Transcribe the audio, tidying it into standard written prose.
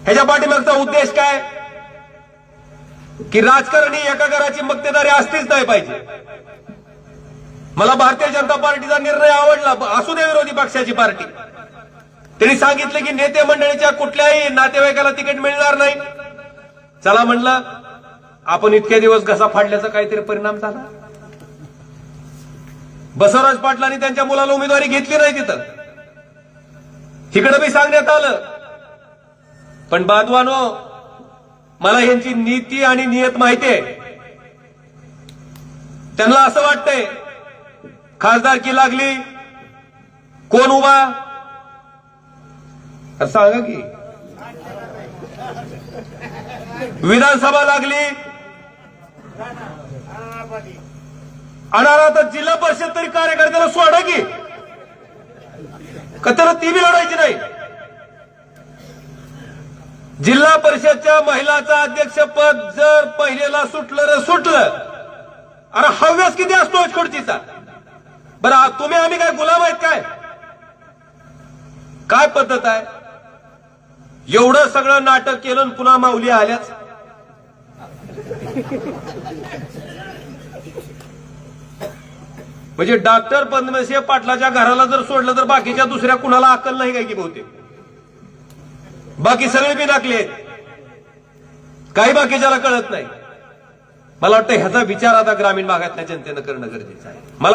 ह्याच्या पाठीमागचा उद्देश काय की राजकारणी एका घराची मक्तेदारी असतीच नाही पाहिजे। मला भारतीय जनता पार्टीचा निर्णय आवडला, असू दे विरोधी पक्षाची पार्टी, त्यांनी सांगितलं की नेते मंडळीच्या कुठल्याही नातेवाईकाला तिकीट मिळणार नाही। चला म्हणलं, आपण इतके दिवस घसा फाडल्याचा काहीतरी परिणाम झाला। बसवराज पाटलांनी त्यांच्या मुलाला उमेदवारी घेतली नाही तिथं, तिकडे बी सांगण्यात आलं। पण बांधवानो, मला यांची नीती आणि नियत माहिती आहे। त्यांना असं वाटतंय खासदारकी लागली, कोण उभा सांगा की, विधानसभा लागली आणि आता जिल्हा परिषद तरी कार्यकर्त्याला सोडा की, का त्याला ती बी लढायची नाही। जिल्हा परिषदच्या महिलाचं अध्यक्षपद जर पहिलेला सुटलं रे सुटलं, अरे हव्यास किती असतो खुर्चीचा। बरं तुम्ही आम्ही काय गुलाम आहेत काय? काय पद्धत आहे? एवढं सगळं नाटक केलं पुन्हा माऊली आल्याच। म्हणजे डॉक्टर पद्मसिंह पाटलाच्या घराला जर सोडलं तर बाकीच्या दुसऱ्या कुणाला अक्कल नाही काय की बहुतेक? बाकी सगळे बी नाकले आहेत, काही बाकीच्याला कळत नाही। मला वाटतं ह्याचा विचार आता ग्रामीण भागातल्या जनतेनं करणं गरजेचं आहे। मला